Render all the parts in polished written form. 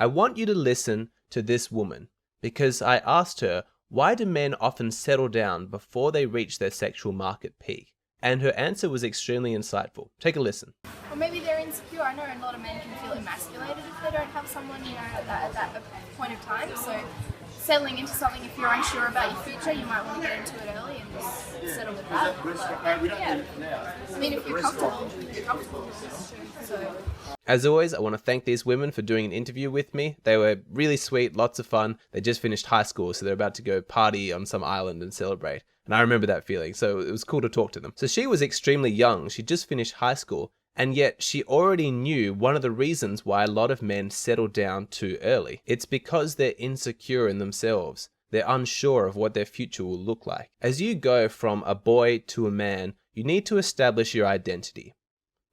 I want you to listen to this woman because I asked her, why do men often settle down before they reach their sexual market peak? And her answer was extremely insightful. Take a listen. Or maybe they're insecure. I know a lot of men can feel emasculated if they don't have someone, at that point of time. So settling into something, if you're unsure about your future, you might want to get into it early and just settle with that. But, yeah. I mean, if you're comfortable, you're comfortable. So. As always, I want to thank these women for doing an interview with me. They were really sweet, lots of fun. They just finished high school, so they're about to go party on some island and celebrate. And I remember that feeling, so it was cool to talk to them. So she was extremely young. She just finished high school, and yet she already knew one of the reasons why a lot of men settle down too early. It's because they're insecure in themselves. They're unsure of what their future will look like. As you go from a boy to a man, you need to establish your identity.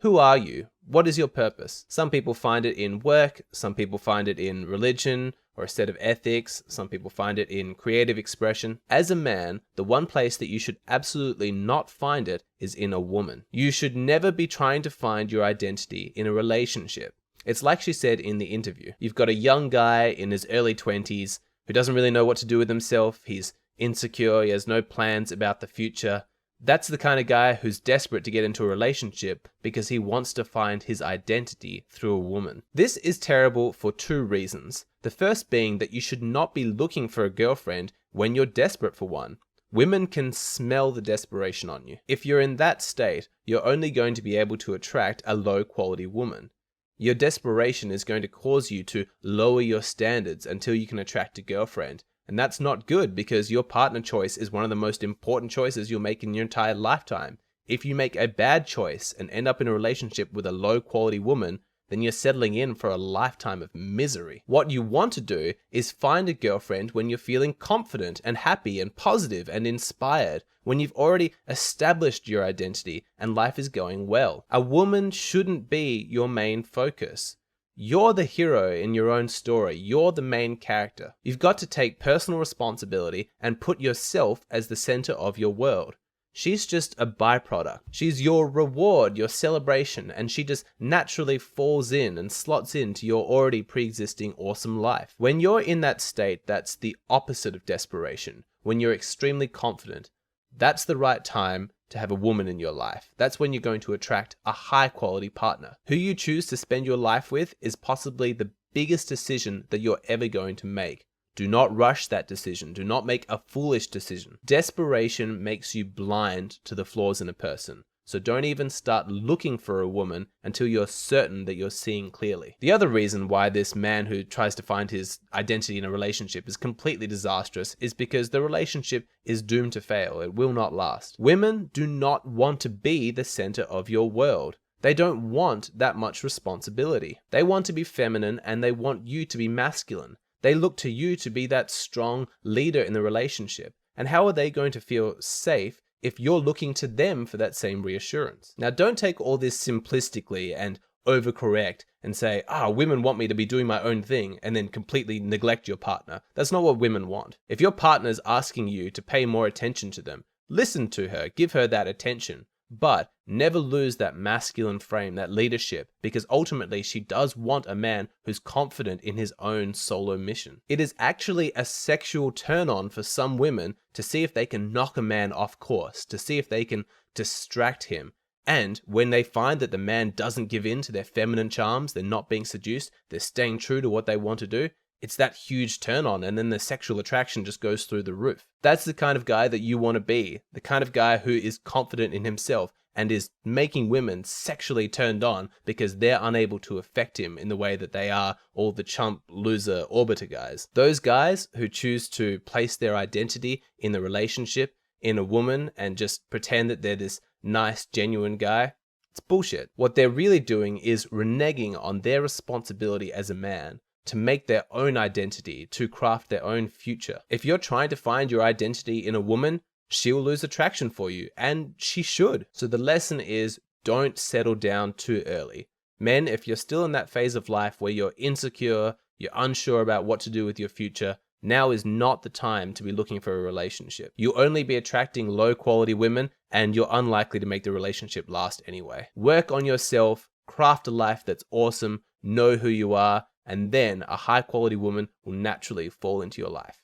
Who are you? What is your purpose? Some people find it in work, some people find it in religion or a set of ethics, some people find it in creative expression. As a man, the one place that you should absolutely not find it is in a woman. You should never be trying to find your identity in a relationship. It's like she said in the interview. You've got a young guy in his early 20s who doesn't really know what to do with himself. He's insecure, he has no plans about the future. That's the kind of guy who's desperate to get into a relationship because he wants to find his identity through a woman. This is terrible for two reasons. The first being that you should not be looking for a girlfriend when you're desperate for one. Women can smell the desperation on you. If you're in that state, you're only going to be able to attract a low quality woman. Your desperation is going to cause you to lower your standards until you can attract a girlfriend. And that's not good because your partner choice is one of the most important choices you'll make in your entire lifetime. If you make a bad choice and end up in a relationship with a low quality woman, then you're settling in for a lifetime of misery. What you want to do is find a girlfriend when you're feeling confident and happy and positive and inspired, when you've already established your identity and life is going well. A woman shouldn't be your main focus. You're the hero in your own story. You're the main character. You've got to take personal responsibility and put yourself as the center of your world. She's just a byproduct. She's your reward, your celebration, and she just naturally falls in and slots into your already pre-existing awesome life. When you're in that state, that's the opposite of desperation. When you're extremely confident, that's the right time to have a woman in your life. That's when you're going to attract a high quality partner. Who you choose to spend your life with is possibly the biggest decision that you're ever going to make. Do not rush that decision. Do not make a foolish decision. Desperation makes you blind to the flaws in a person. So don't even start looking for a woman until you're certain that you're seeing clearly. The other reason why this man who tries to find his identity in a relationship is completely disastrous is because the relationship is doomed to fail. It will not last. Women do not want to be the center of your world. They don't want that much responsibility. They want to be feminine and they want you to be masculine. They look to you to be that strong leader in the relationship. And how are they going to feel safe if you're looking to them for that same reassurance? Now, don't take all this simplistically and overcorrect and say, women want me to be doing my own thing and then completely neglect your partner. That's not what women want. If your partner's asking you to pay more attention to them, listen to her, give her that attention. But never lose that masculine frame, that leadership, because ultimately she does want a man who's confident in his own solo mission. It is actually a sexual turn on for some women to see if they can knock a man off course, to see if they can distract him. And when they find that the man doesn't give in to their feminine charms, they're not being seduced, they're staying true to what they want to do, it's that huge turn on, and then the sexual attraction just goes through the roof. That's the kind of guy that you want to be. The kind of guy who is confident in himself and is making women sexually turned on because they're unable to affect him in the way that they are all the chump, loser, orbiter guys. Those guys who choose to place their identity in the relationship, in a woman, and just pretend that they're this nice, genuine guy, it's bullshit. What they're really doing is reneging on their responsibility as a man to make their own identity, to craft their own future. If you're trying to find your identity in a woman, she'll lose attraction for you, and she should. So the lesson is, don't settle down too early. Men, if you're still in that phase of life where you're insecure, you're unsure about what to do with your future, now is not the time to be looking for a relationship. You'll only be attracting low quality women, and you're unlikely to make the relationship last anyway. Work on yourself, craft a life that's awesome, know who you are, and then a high quality woman will naturally fall into your life.